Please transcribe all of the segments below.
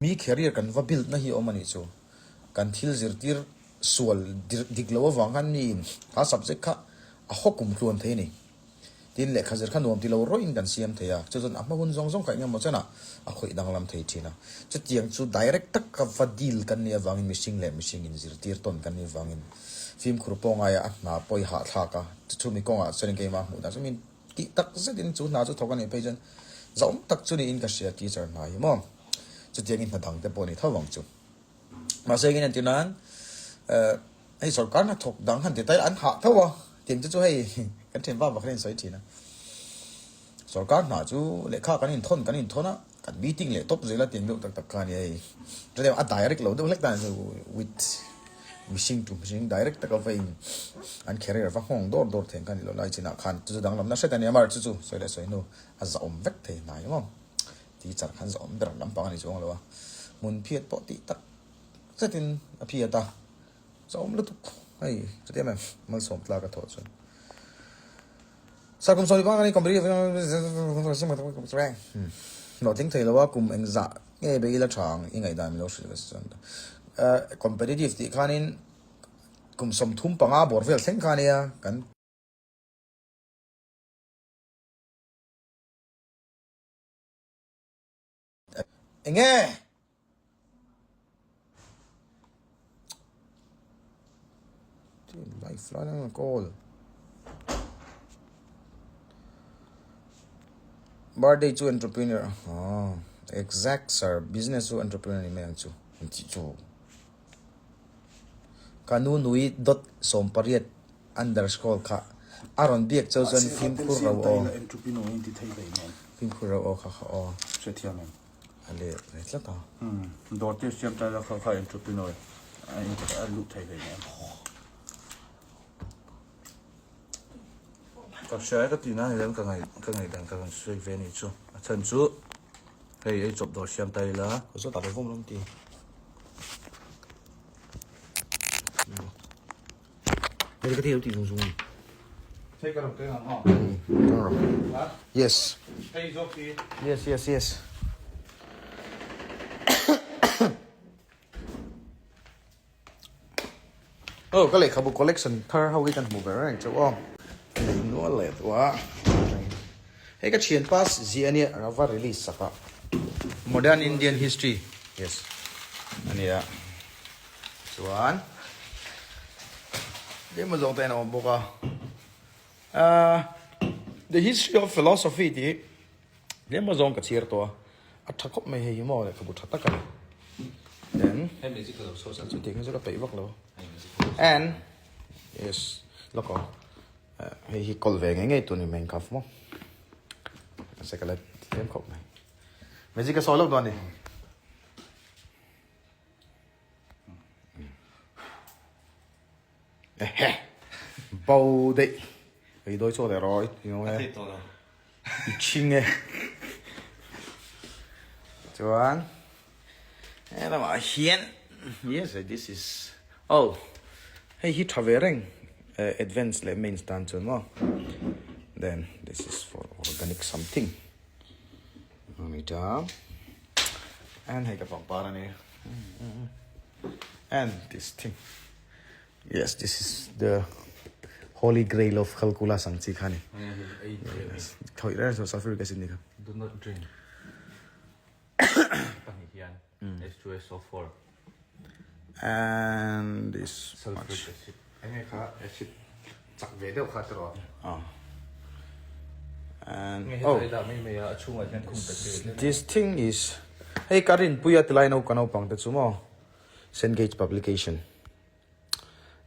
mi career kan va build na hi omani chu kan thil zirtir sual diglo wang kan ni ha subject kha a hokum tlon the ni tin le khazir khan nom ti lo ro in kan siam theya chu chon amma hun zong zong ka ngam mo chana a khoi dang lam thei thina chu tiang chu direct tak ka va deal kan ni awang in missing in zirtir ton kan ni wangin film khurpong aya na poi ha tha ka chu mi konga chen ke ma mu da chu min ki tak zedin chu na chu thokan e pejan zom tak chu ni in ka sia teacher na hi mo chu tiang in thang te poni thawang chu ma se gin tinan ai sarkar na thok dang han te tai an ha thawa tiang chu hei kan them ba ba khren soi thina sarkar na chu lekha kan in thona kan meeting le top zela tiang tak tak ka ni ai re a direct lo do lek dan with missing direct tak of an career va hong dor theng kan lo lai china khan chu dang lam na se kan yamar chu soi le soi no a za om vek the na yom ti char khan za om ber lam pa ni chong lo wa mun phiet po ti tak zatin a phiet ta za om lu tu ai chu te mal som tla ka tho chu sa kum soi ba ni company no think thei lo wa kum eng za nge be ila chang ingai dam lo shi san competitive ti khanin kum som thum panga bor vel theng khania kan enge life line call birthday to entrepreneur exact sir business to entrepreneur ni meng chu chu kanunui dot sompariat underscore kha aron biak chosen film khur raw o entrepreneur in ti thei bei men film khur raw o kha o se thia men ale retla ta dor te siam ta la kha entrepreneur ai a lu thei bei men ka share ka ti na hian ka ngai dan ka sui ve ni chu a chan chu hei ei chop do siam tai la ko so ta le vom long ti Đây cái thiếu thì dùng dùng. Take a look at Yes. Hey, Zoki. Yes. Oh, cái lehkhabu collection thar how we can move around so oh. Nó lẹ quá. Hey cái chuyện pass gì anh ấy ra release sapa. Modern Indian history. Yes. Anh ấy. One. The history of philosophy thì nếu mà dùng cái chiết to, à thắc mắc mấy hay mà lại cái bút thắc cái, then chủ tiếng nó phải vắt lâu, and yes, lúc đó hay call về ngay tụi mình cặp mà, sẽ cái là thêm khóc này, mấy gì cái số lúc đó này. Bầu đấy thì đôi chỗ để rồi thì nó nghe chinh nghe chuẩn and I'm a hiền yes this is oh hey he traveling advanced like main stand to no then this is for organic something down and hey cái vòng ba này and this thing. Yes, this is the holy grail of calcula sangchi khani. Yes. Khoi ra so sulfuric acid ni kha. Do not drink. H2SO4. And this Sulfuric much. acid. Anh kha acid chak ve deu kha tro. And oh, this thing is hey karin puya tilai no kanau pang ta chumo. Cengage publication.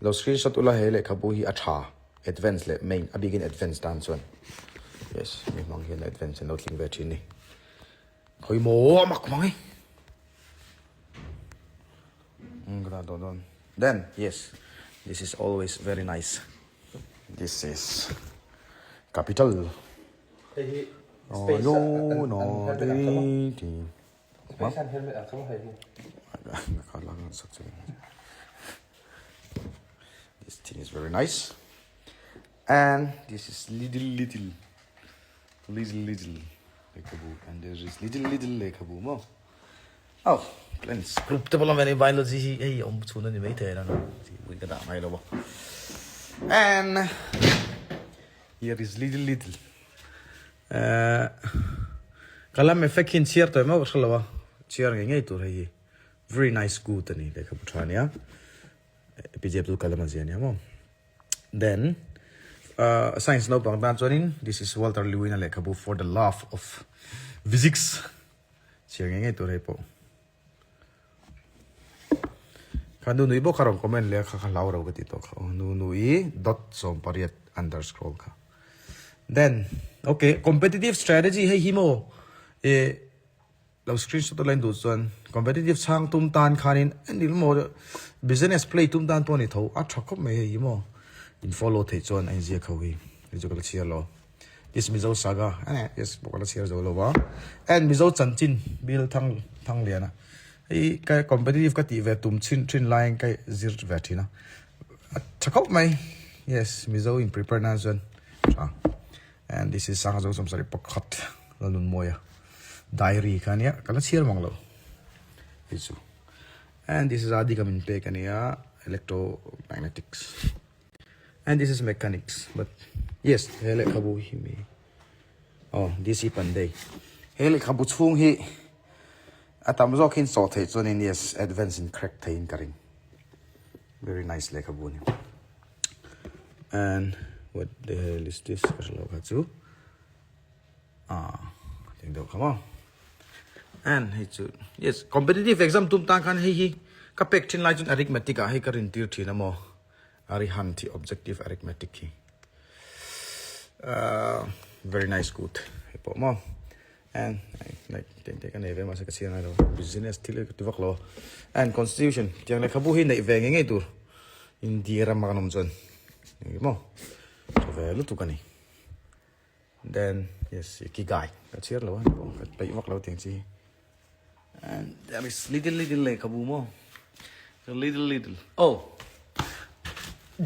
Lo screenshot ula he lehkhabu hi atha advanced le main a begin advanced dan chuan yes mi mang hian advanced no tling ve thin ni khoi mo mak mai gra don then yes this is always very nice this is capital no di This thing is very nice, and this is little lehkhabu, and there is little lehkhabu more. oh plans group development in biology hey chuna ni mai the na we ka da mai lo ba and here is little kalam effect in chair to ma wasala chair ngai to hai very nice good ani lekha puthania pj abdul kalam azania mo then science no bang dan chonin this is Walter Lewin lehkhabu for the love of physics chair ngai to hai po kandu nui bo kharong comment le kha law ro gati to nu nui dot som pariat underscroll kha then okay competitive strategy hey himo law screenshot line do chon competitive chang tum tan khanin anil mo business play tum tan poni tho a thakop me himo in follow thei chon ai je khawi rijokal chialo this mizo saga yes bokala chiar zo lo ba and mizo chanchin bil thang liana ei kai competitive ka ti ve tum chin line kai zir vetina thakop mai yes mizo in prepare na zon and this is sang zo som sari pakhat lanun moya diary kania kala chiar manglo isu and this is adi kamin pe kania electromagnetics and this is mechanics but yes hele khabu hi me oh this is pandai hele khabu chung hi atam zo khin so thei chonin yes advance in crack thein karing very nice le khabu ni and what the hell is this katsu think do come on and yes competitive exam tum ta khan hi ka pek thin lai chun arithmetic a hi ka rin tir thina mo arihan thi objective arithmetic hi very nice good po mo and like take an event mas ka sian ro business til ka tivak lo and constitution tiang le khabu hi nei ve nge tur india ra manom chon mo so ve lu tu kani then yes ki gai ka chiar lo ka pai wak lo tiang chi and there is little le khabu mo so little oh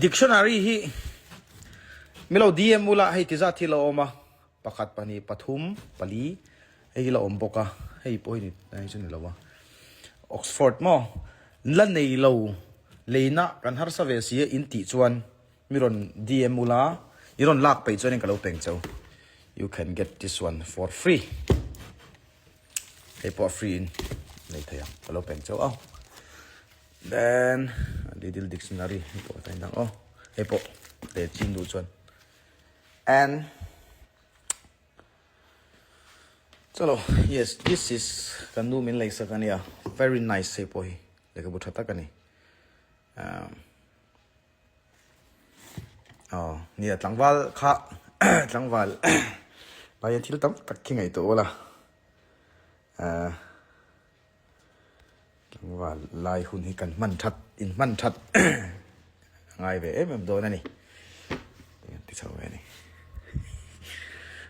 dictionary hi milo dm mula hai ti za thi lo ma pakhat pani pathum pali ei lo om boka hei poi ni nai chun lo wa oxford mo lan nei lo leina kan har sa ve si in ti chuan miron dm mula iron lak pe chuan ka lo peng chau you can get this one for free hey for free nei thaya ka lo peng chau then little dictionary po tai dang hey po le chin du chuan and chalo yes this is kandu min lai sakania very nice say poi leka bu thata kani ni tlangwal kha tlangwal pai thil tam tak khingai to ola tlangwal lai hun hi kan man that ngai ve em do na ni ti chau ve ni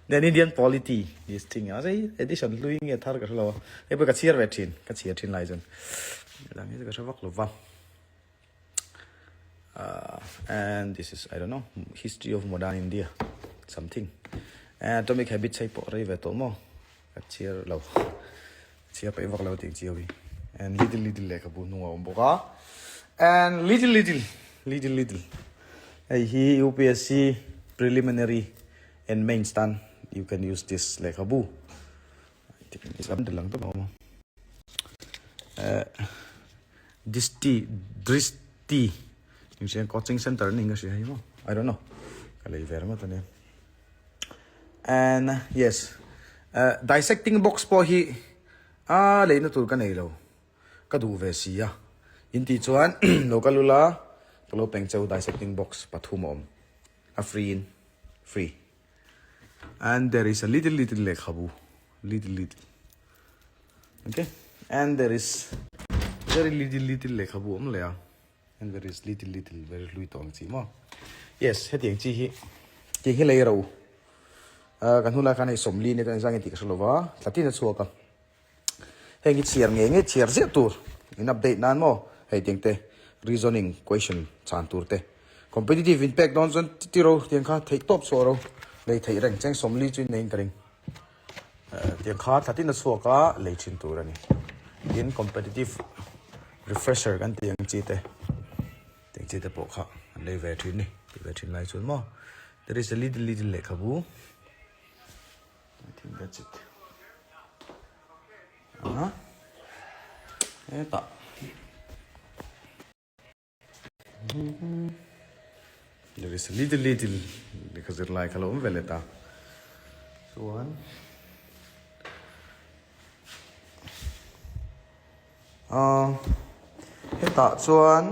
then Indian polity this thing as a edition luing a thar ka lo e ba ka chiar vetin ka chiar thin lai jon lang ni ka sawak lo wa and this is I don't know history of modern India something atomic habits sai po rei ve to mo ka chiar lo chiar pa wak lo ting chiawi and little le ka bu nu om boka and little hey he UPSC preliminary and main stand you can use this lehkhabu I think this am lang to mo dristi yung coaching center ni nga siya mo I don't know kalay vera mo to ne and yes dissecting box po hi le na tur ka nei lo ka du ve siya inti chuan lokalula palo peng chau dissecting box pathum om a free and there is a little lehkhabu little okay and there is very little lehkhabu om le and there is little very lui tong chi mo yes hetiang chi hi ti hi lei ro kan hula kan ai somli ne kan sang ti ka solowa tatin chuaka hengi chiar nge chiar je tur in update nan mo hei tingte reasoning question chan tur te competitive impact don zon tiro tiang kha thei top so ro lei thei reng cheng somli chin nei karing tiang kha tatin chuaka lei chin tur ani in competitive refresher kan tiang chi te po kha lei ve thin lai chun mo there is a little lehkhabu. I think that's it. Eta there is a little because it like hello veleta so one heta chuan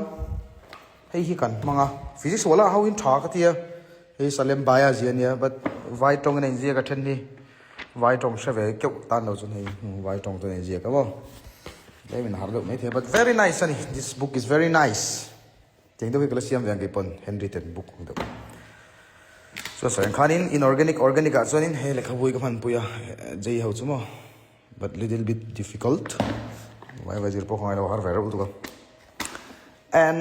hei hi kan manga physics wala how in tha ka tia hei salem baya ziania but vai tong nei zia ka then ni vai tong sha ve kyok tan lo chun hei vai tong to nei zia ka bo dei min har lo mai the but very nice ani this book is very nice ting do ke kalsiam yang ke pon handwritten book do so sang khanin inorganic organic a chuan in he lekhabui ka man puya jei ho chumo but little bit difficult why wazir po khoi lo har ver u to and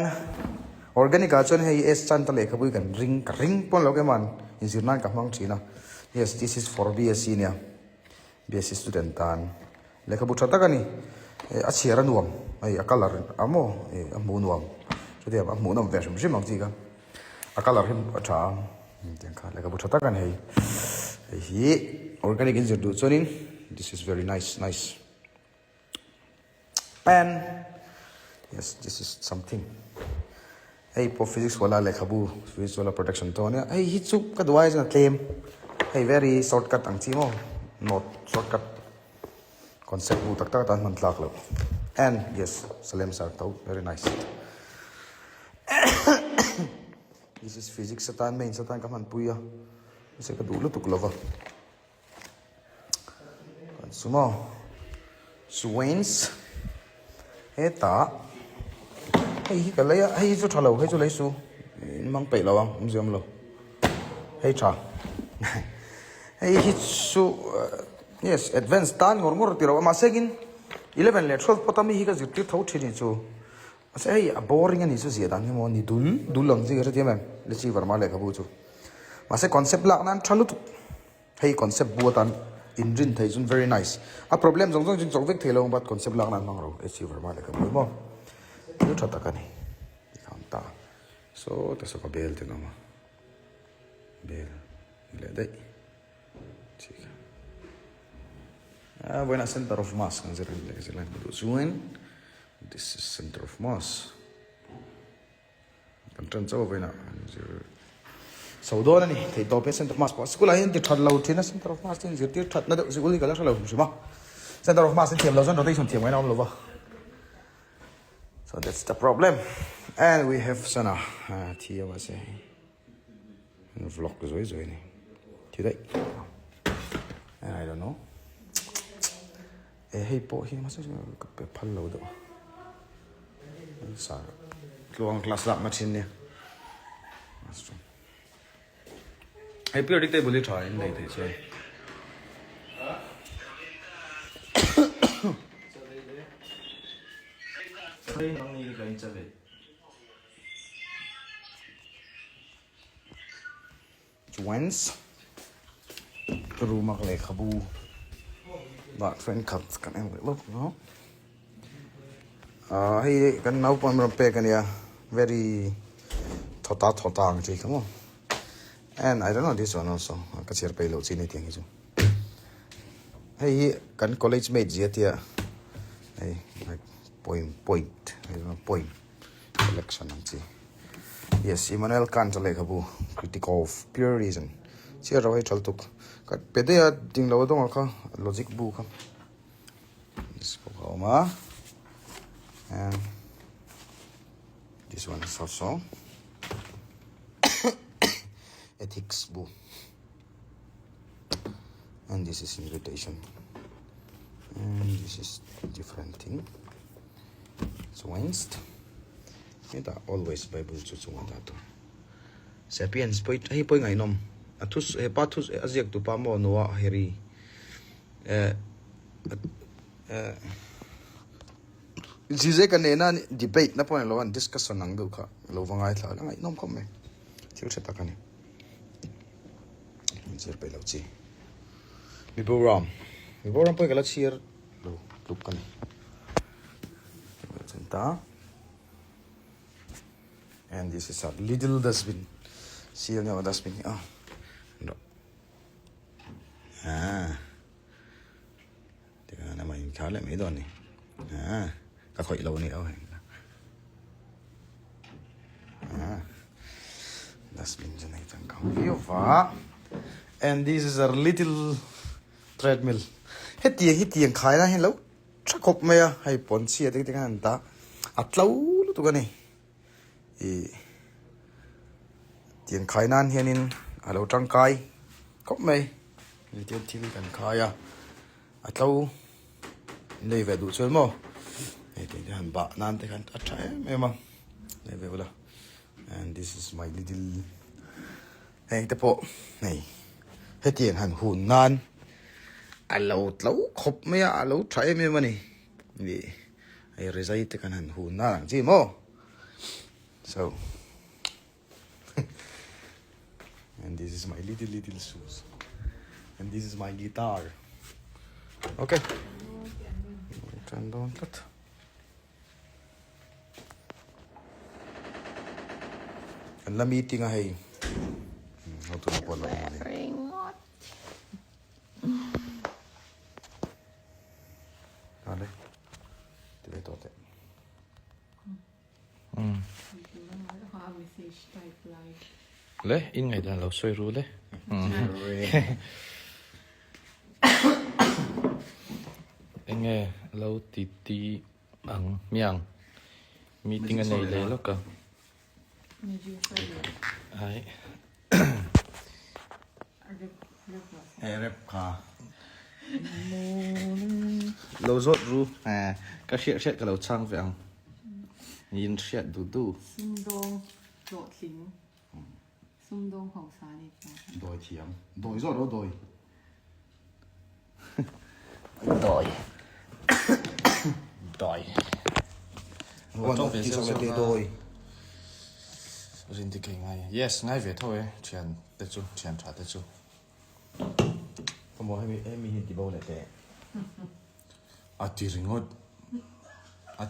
organic a chuan he es chan ta lekhabui kan ring pon lo ke man in zirnan ka mang china yes this is for BSc nia BSc student tan lekhabu thata kani a chiara nuam ai a color amo a mu nuam so dia a mu nuam ve shim shim ang chi ka a color him a tha tiang kha lekhabu thata kan hei hi organic in zir du chuanin this is very nice and yes this is something hey po physics wala lekhabu physics wala protection to ne hey hi chu ka duai na claim hey very shortcut ang chi mo not shortcut concept bu tak tan man tlak lo and yes salem sar to very nice this is physics satan main satan ka man puya se ka du lu tuk lova sumo Swains eta hey hi ka laya hey chu thalo hey chu lai su mang pe lawang umjam lo hey tha hey hi chu yes advanced tan ngor tiro ma segin 11 le 12 potami hi ka zirti thau thini chu ase hey boring ani chu zia dan mo ni dul lang ji ga tiam le chi varma le khabu chu ma se concept la nan thalu hey concept bu tan in rin thai chun very nice a problem jong jing chok vek thelo but concept la nan mang ro chi varma le khabu mo lu thata kani ta so ta so ka bel te nama bel le dai chica buena center of mass kan zero le zelan do zuen this is center of mass kan tran chaw buena zero so do na ni thei to pe center of mass pa school ain ti thad lo thina center of mass tin zir ti thad na do school ni kala thalo sima center of mass thiam lo zon rotation thiam ngai na lo ba so that's the problem and we have sana thia wa se vlog zoi ni today and I don't know hey po hi ma se pe phal lo do sa long class la ma thin ne hey periodic table li try nei te che hey nang ni ka in chave Joins rumah lekhabu ba friend cut kan em look no hey kan nau pon pe kan ya very thota ang chi come on and I don't know this one also ka chir pe lo chi ne tiang hi chu hey kan college mate je tia hey like point I don't know point selection ang chi yes Immanuel Kant lekhabu critic of pure reason chia ro hai chal tuk ka pede ya ding lo dong kha logic bu kha this book ma and this one is also ethics book and this is invitation and this is different thing so Wednesday Ita always Bible chu chu da to sapiens point hi point ngai nom athus he pathus azek tu pa mo no heri jize kan na debate na point lo an discussion ang du kha lo wangai thla la ngai nom khom me chiu chata kani jer pe lo chi mi boram point kala chier lo tup kani ta. And this is a little dustbin. Cial nyawa dustbin ni. Teka na may kala may doon ni. Kakoy ilaw ni dustbin dyan na itang kauliwa. And this is a little treadmill. Hiti ang kaya na hilaw. Chakop maya hay ponsi at tika hanta. Atlaw luto ka ni. Tiền khai nan hiền in ở lâu trăng cay cốc mày thì tiền thì cần khai à lâu này về đủ chơi mò thì hẳn bạ nan thì hẳn ăn trái mày mang này về là and this is my little này tập bộ này hết tiền hẳn hùn nan lâu khóc mày lâu trái mày mà này thì ai rồi dây thì cần hẳn hùn nan làm gì mò so. And this is my little shoes. And this is my guitar. Okay. Turn down that. And la meeting ay. How to na pala ni. Ale. Tibay tote. Le, in ngày đã lâu xoay ru le. Anh nghe lâu tí bằng miang. Meeting anh này lấy lúc cả. Ai. Rep kha. Lâu rốt ru. Các shit cái lâu trang vậy ang. Nhìn shit đủ. Độ tính xung đông hậu xá đi Đồi thiếm. Đồi rốt đâu đồi. Đòi. Trong phía sau là đồi. Rin thì cái ngay. Yes, ngay về thôi. Chuyện tới chú, chuyện trả tới chú. Không có em hiện tí bầu lại tệ. Tí ringod.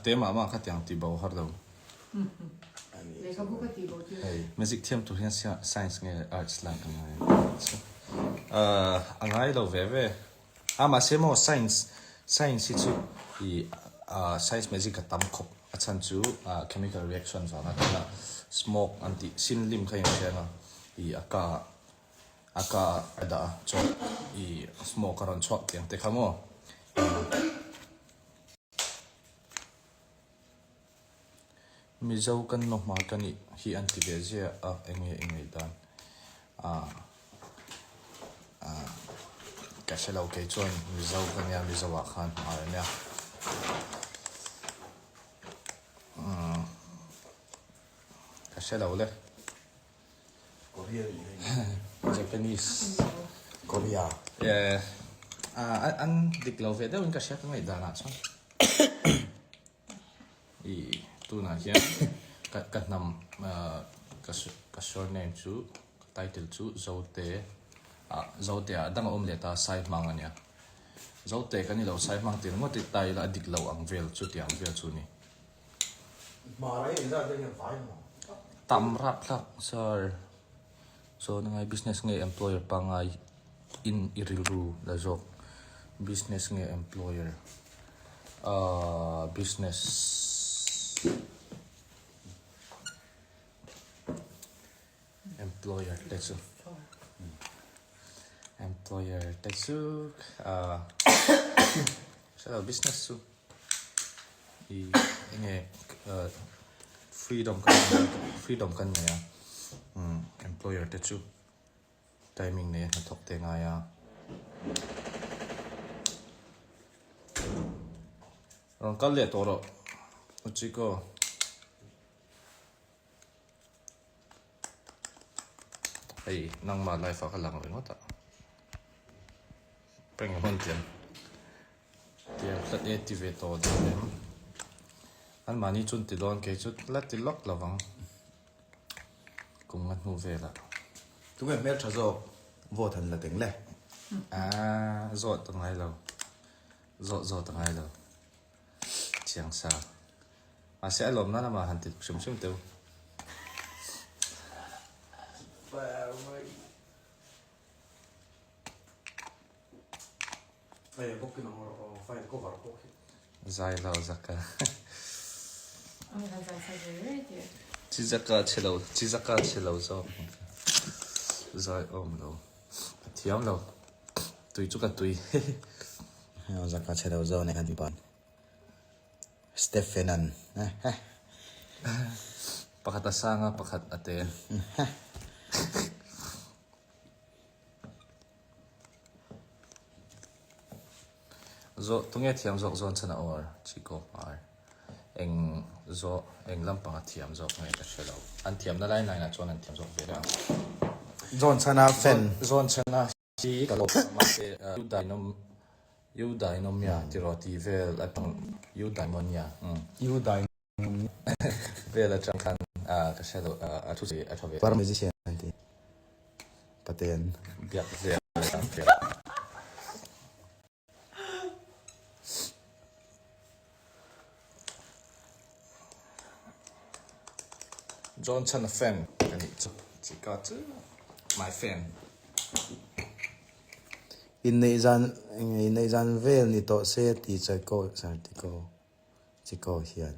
Tế mà khát tiếng tí bầu hard đâu. lehkhabu ka tibo ti Music thêm tu hian science nghe arts lang ang ai lo ve mà xem mo science chu i science music ka tam khop achan chu chemical reaction va na smoke anti sin lim khain chena i aka ada cho i smoke karon chok tiang te khamo mi zau kan nok ma kan hi anti be je enge dan ka shelo ke chon mi zau kan ya mi zawa khan ma nya ka shelo le Korea. Japanese Korea. yeah an diklo ve da un ka shek ngai dan a chon i tu na hian ka nam ka short name chu title chu zote dang om le ta sai mang ania zote kan ni lo sai mang tin ngoti tai la dik lo ang vel chu tiang vel chu ni Mà đấy ra đây là phải mà. tam rap lak sir so ngai business ngai employer pa ngai in iriru la jok business ngai employer business employer that's employer that's so business su I nge freedom kan ya employer that's timing ne na thok te nga ya ron kal le to ro Chiko hey nang ma life ka lang rin ngota peng mon tian tian tat activate to dem an mani chun ti don ke chut la ti lok lawang cùng ngắt nu về là Chúng em biết cho rồi vô thần là tiếng lẻ. rồi tầng hai lâu rồi tầng hai lâu chẳng sao mà sẽ lồm nó là mà hành thịt sum sum tiêu dài lâu Ozaka Ông là giải sai rồi chứ. chỉ zaka chelo zo dài ôm lâu thiam lâu tùy chút cả tùy Ozaka che đầu zo này kan tipan Stephenan pakat asanga pakat ate zo tunge thiam zo zon chana or Chiko Hmar zo eng lampang thiam zo ngai ka shelo an thiam na lai na chon an thiam zo ve ra John Chana fan zon chana chi ka lo ma se yu dainomia tiroti vel atong yu daimonia you die vel atang kan ka shelo atu se atove par musician anti paten biak ze John Chan fan ani chỉ có chứ my fan in nei zan vel ni to se ti chai ko sar ti ko hian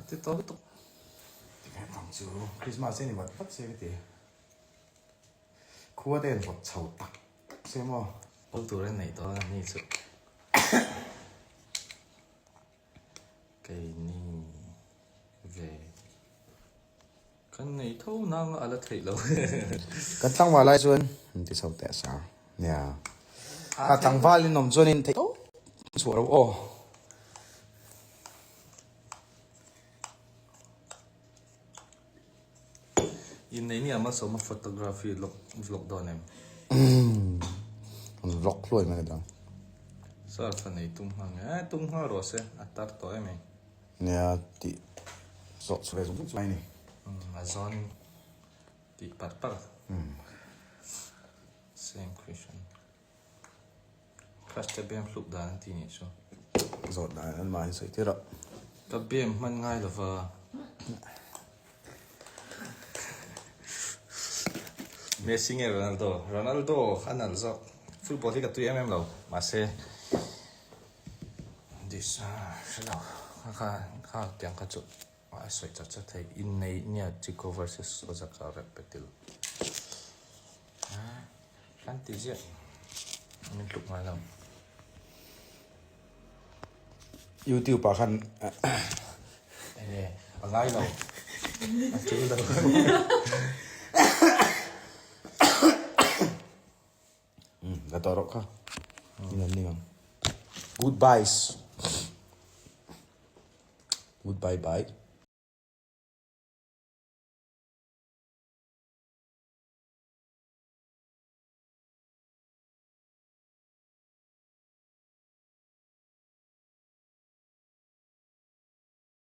thì tôi cái thằng chú Christmas này mà bắt xe cái gì khua đen hoặc chầu tắc xem không tôi tụi cái này tôi ni sự cái ni về cái này thâu năng ở là thấy lâu cái tăng vào lại xuân thì sao tại sao nè tăng vào lên nằm xuân nên thấy sủa đâu ô in này ni mà số mà photography vlog đó nem rock luôn mà cái đó sao phần này tung hoa rồi sẽ atar to em nè thì sọt sủa giống như này mà zon thì bắt same question crash cái bem fluk đàn thì nhỉ số sọt đã ăn mà sợi thế đó cái bem man ngay là vợ Messi nghe Ronaldo khán giả rõ football thì cả tụi em lâu mà sẽ this sẽ lâu khá tiếng khá chút mà soi chắc thấy in này nha Chiko versus Ozaka repetil khán tí gì mình lúc mà lâu YouTube bảo khăn này ở ngay lâu chứ đâu cái tọa rock ha ini kan goodbyes goodbye bye